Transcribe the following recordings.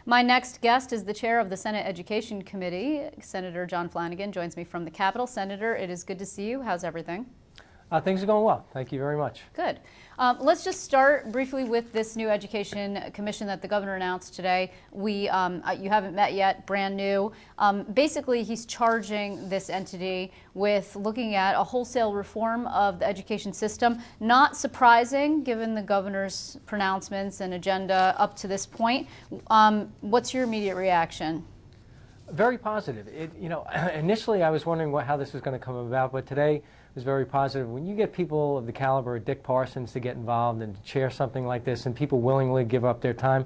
My next guest is the chair of the Senate Education Committee. Senator John Flanagan joins me from the Capitol. Senator, it is good to see you. How's everything? Things are going well. Thank you very much. Good. Let's just start briefly with this new education commission that the governor announced today. You haven't met yet, brand new. Basically, he's charging this entity with looking at a wholesale reform of the education system. Not surprising, given the governor's pronouncements and agenda up to this point. What's your immediate reaction? Very positive. Initially I was wondering how this was going to come about, but today was very positive. When you get people of the caliber of Dick Parsons to get involved and to chair something like this, and people willingly give up their time,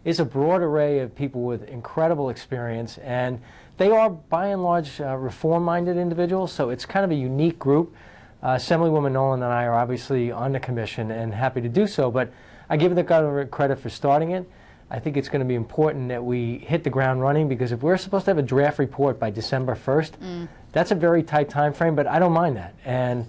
it's a broad array of people with incredible experience, and they are by and large reform-minded individuals, so it's kind of a unique group. Assemblywoman Nolan and I are obviously on the commission and happy to do so, but I give the governor credit for starting it. I think it's going to be important that we hit the ground running, because if we're supposed to have a draft report by December 1st, that's a very tight time frame, but I don't mind that. And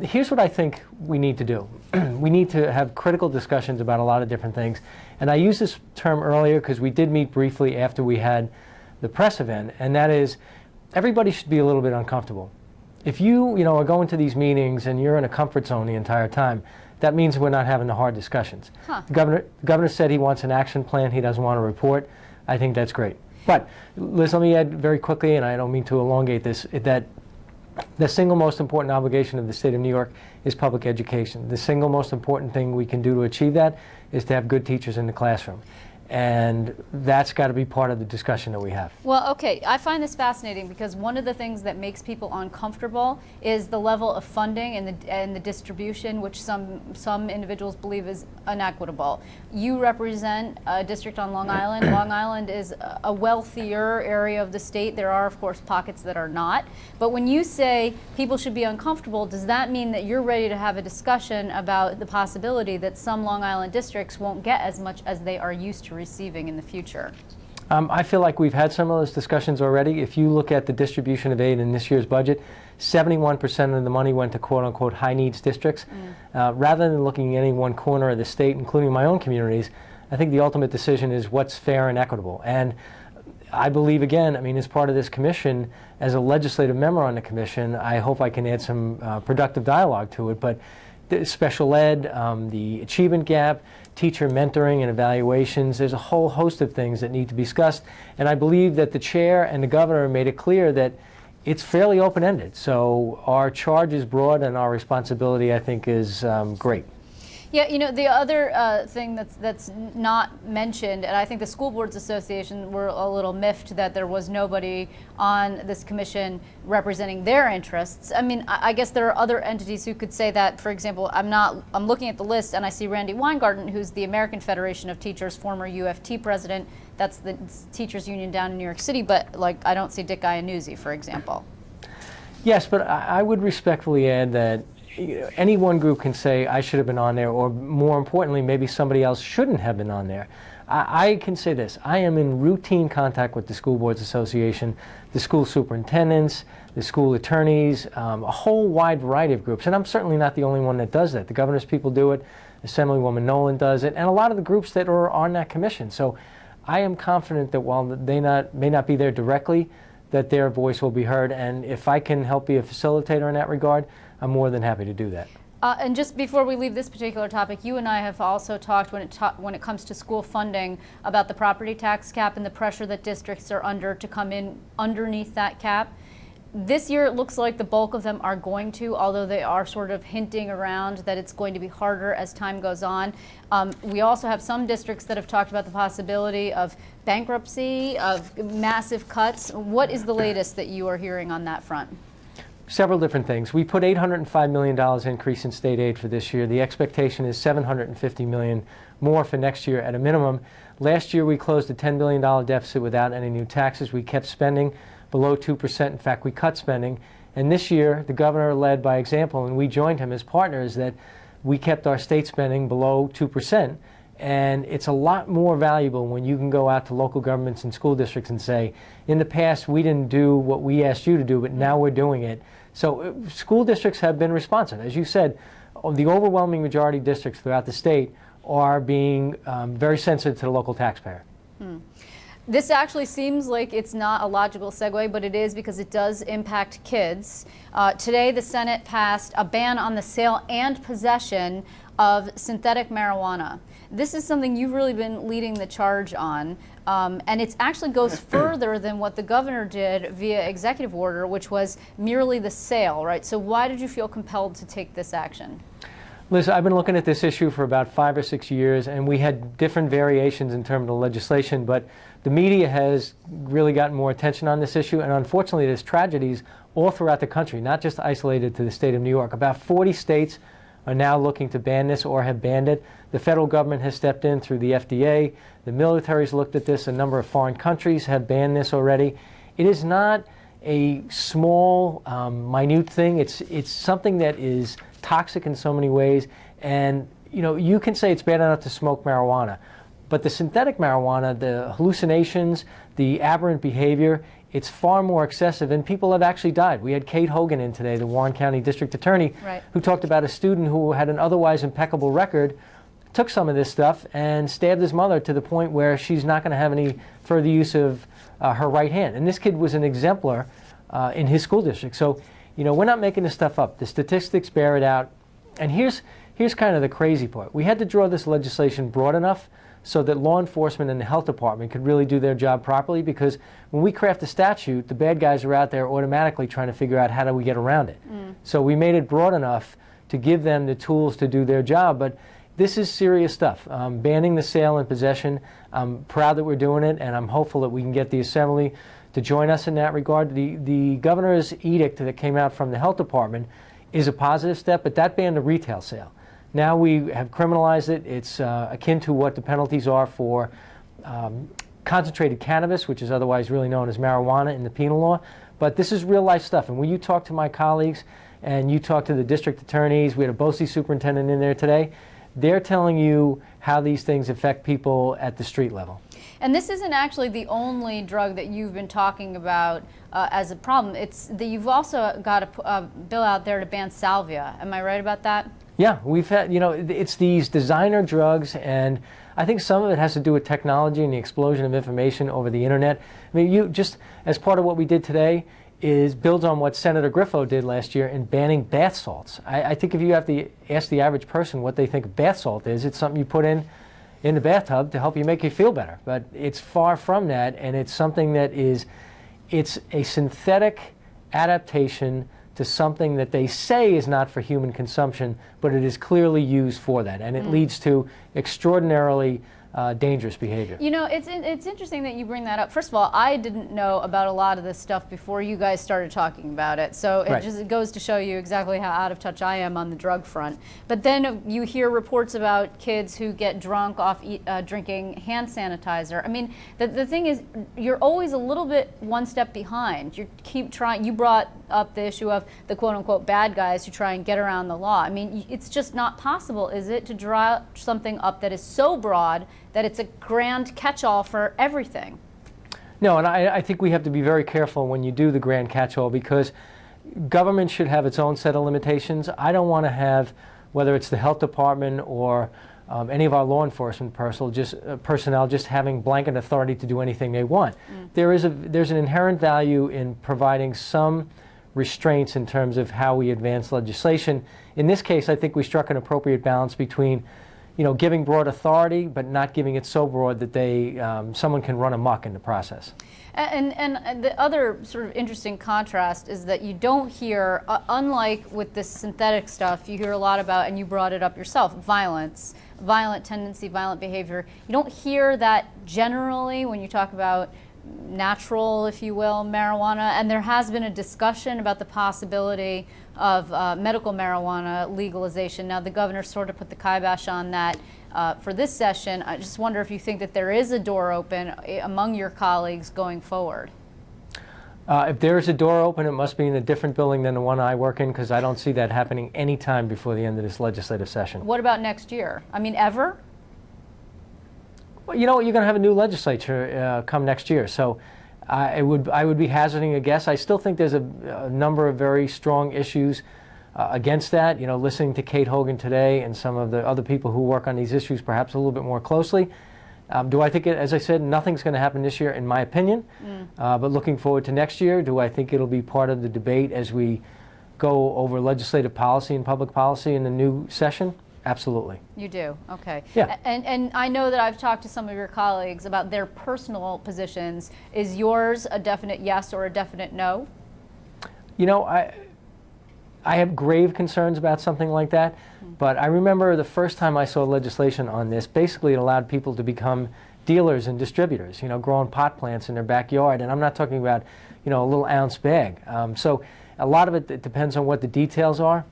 here's what I think we need to do. We need to have critical discussions about a lot of different things. And I used this term earlier because we did meet briefly after we had the press event, and that is everybody should be a little bit uncomfortable. If you are going to these meetings and you're in a comfort zone the entire time, that means we're not having the hard discussions. The governor said he wants an action plan. He doesn't want a report. I think that's great. But Liz, let me add very quickly, and I don't mean to elongate this, that the single most important obligation of the state of New York is public education. The single most important thing we can do to achieve that is to have good teachers in the classroom. And that's got to be part of the discussion that we have. Well, okay, I find this fascinating because one of the things that makes people uncomfortable is the level of funding and the distribution, which some individuals believe is inequitable. You represent a district on Long Island. Long Island is a wealthier area of the state. There are, of course, pockets that are not. But when you say people should be uncomfortable, does that mean that you're ready to have a discussion about the possibility that some Long Island districts won't get as much as they are used to receiving in the future? I feel like we've had some of those discussions already. If you look at the distribution of aid in this year's budget, 71% of the money went to quote-unquote high-needs districts. Rather than looking at any one corner of the state, including my own communities, I think the ultimate decision is what's fair and equitable. And I believe, again, as part of this commission, as a legislative member on the commission, I hope I can add some productive dialogue to it. But the special ed, the achievement gap, teacher mentoring and evaluations, there's a whole host of things that need to be discussed. And I believe that the chair and the governor made it clear that it's fairly open-ended. So our charge is broad, and our responsibility, I think, is great. Yeah, the other thing that's not mentioned, and I think the School Boards Association were a little miffed that there was nobody on this commission representing their interests. I guess there are other entities who could say that. For example, I'm looking at the list and I see Randy Weingarten, who's the American Federation of Teachers, former UFT president. That's the teachers union down in New York City, but I don't see Dick Iannuzzi, for example. Yes, but I would respectfully add that any one group can say I should have been on there, or more importantly, maybe somebody else shouldn't have been on there. I can say this: I am in routine contact with the School Boards Association, the school superintendents, the school attorneys, a whole wide variety of groups. And I'm certainly not the only one that does that. The governor's people do it, Assemblywoman Nolan does it, and a lot of the groups that are on that commission. So I am confident that while they may not be there directly, that their voice will be heard. And if I can help be a facilitator in that regard, I'm more than happy to do that. And just before we leave this particular topic, you and I have also talked when it comes to school funding about the property tax cap and the pressure that districts are under to come in underneath that cap. This year it looks like the bulk of them are going to, although they are sort of hinting around that it's going to be harder as time goes on. We also have some districts that have talked about the possibility of bankruptcy, of massive cuts. What is the latest that you are hearing on that front? Several different things. We put $805 million increase in state aid for this year. The expectation is $750 million more for next year at a minimum. Last year we closed a $10 billion deficit without any new taxes. We kept spending below 2%. In fact, we cut spending. And this year, the governor led by example, and we joined him as partners, that we kept our state spending below 2%. And it's a lot more valuable when you can go out to local governments and school districts and say, in the past, we didn't do what we asked you to do, but now we're doing it. So school districts have been responsive. As you said, the overwhelming majority of districts throughout the state are being very sensitive to the local taxpayer. This actually seems like it's not a logical segue, but it is because it does impact kids. Today, the Senate passed a ban on the sale and possession of synthetic marijuana. This is something you've really been leading the charge on, and it actually goes further than what the governor did via executive order, which was merely the sale, right? So why did you feel compelled to take this action? Liz, I've been looking at this issue for about 5 or 6 years, and we had different variations in terms of the legislation, but the media has really gotten more attention on this issue, and unfortunately there's tragedies all throughout the country, not just isolated to the state of New York. About 40 states are now looking to ban this or have banned it. The federal government has stepped in through the FDA. The military's looked at this. A number of foreign countries have banned this already. It is not a small, minute thing. It's something that is toxic in so many ways, and you can say it's bad enough to smoke marijuana, but the synthetic marijuana, the hallucinations, the aberrant behavior, it's far more excessive, and people have actually died. We had Kate Hogan in today, the Warren County District Attorney, right, who talked about a student who had an otherwise impeccable record, took some of this stuff and stabbed his mother to the point where she's not going to have any further use of her right hand. And this kid was an exemplar in his school district. So we're not making this stuff up. The statistics bear it out. And here's kind of the crazy part. We had to draw this legislation broad enough so that law enforcement and the health department could really do their job properly, because when we craft a statute, the bad guys are out there automatically trying to figure out how do we get around it. So we made it broad enough to give them the tools to do their job. But this is serious stuff. Banning the sale and possession, I'm proud that we're doing it, and I'm hopeful that we can get the Assembly to join us in that regard. The governor's edict that came out from the health department is a positive step, but that banned the retail sale. Now we have criminalized it. It's akin to what the penalties are for concentrated cannabis, which is otherwise really known as marijuana in the penal law. But this is real life stuff. And when you talk to my colleagues and you talk to the district attorneys, we had a BOCES superintendent in there today, they're telling you how these things affect people at the street level. And this isn't actually the only drug that you've been talking about as a problem. It's that you've also got a bill out there to ban salvia. Am I right about that? Yeah, we've had, it's these designer drugs, and I think some of it has to do with technology and the explosion of information over the internet. I mean, you just, as part of what we did today, builds on what Senator Griffo did last year in banning bath salts. I think if you have to ask the average person what they think bath salt is, it's something you put in the bathtub to help you make you feel better. But it's far from that, and it's something that it's a synthetic adaptation to something that they say is not for human consumption, but it is clearly used for that, and it leads to extraordinarily dangerous behavior. It's interesting that you bring that up. First of all, I didn't know about a lot of this stuff before you guys started talking about it. So it goes to show you exactly how out of touch I am on the drug front. But then you hear reports about kids who get drunk off drinking hand sanitizer. I mean, the thing is, you're always a little bit one step behind. You keep trying. You brought up the issue of the quote-unquote bad guys who try and get around the law. I mean, it's just not possible, is it, to draw something up that is so broad that it's a grand catch-all for everything? No, and I think we have to be very careful when you do the grand catch-all, because government should have its own set of limitations. I don't want to have, whether it's the health department or any of our law enforcement personnel just having blanket authority to do anything they want. There's an inherent value in providing some restraints in terms of how we advance legislation. In this case, I think we struck an appropriate balance between giving broad authority, but not giving it so broad that someone can run amok in the process. And the other sort of interesting contrast is that you don't hear, unlike with this synthetic stuff, you hear a lot about, and you brought it up yourself, violence, violent tendency, violent behavior. You don't hear that generally when you talk about natural, if you will, marijuana, and there has been a discussion about the possibility of medical marijuana legalization. Now, the governor sort of put the kibosh on that for this session. I just wonder if you think that there is a door open among your colleagues going forward. If there is a door open, it must be in a different building than the one I work in, because I don't see that happening any time before the end of this legislative session. What about next year? I mean, ever? Well, you're going to have a new legislature come next year, so I would be hazarding a guess. I still think there's a number of very strong issues against that. Listening to Kate Hogan today and some of the other people who work on these issues perhaps a little bit more closely, Do I think, as I said, nothing's going to happen this year, in my opinion, but looking forward to next year, do I think it'll be part of the debate as we go over legislative policy and public policy in the new session? Absolutely. You do? Okay. Yeah. And I know that I've talked to some of your colleagues about their personal positions. Is yours a definite yes or a definite no? You know, I have grave concerns about something like that, but I remember the first time I saw legislation on this, basically it allowed people to become dealers and distributors, growing pot plants in their backyard, and I'm not talking about, a little ounce bag. So a lot of it depends on what the details are.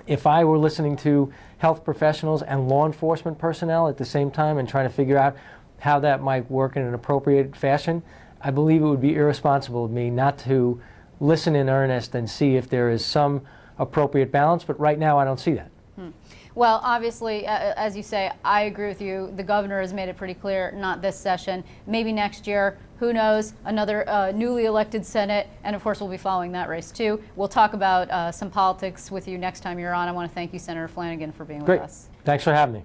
If I were listening to health professionals and law enforcement personnel at the same time and trying to figure out how that might work in an appropriate fashion, I believe it would be irresponsible of me not to listen in earnest and see if there is some appropriate balance, but right now I don't see that. Well, obviously, as you say, I agree with you. The governor has made it pretty clear, not this session, maybe next year, who knows, another newly elected Senate, and of course we'll be following that race too. We'll talk about some politics with you next time you're on. I want to thank you, Senator Flanagan, for being with us. Thanks for having me.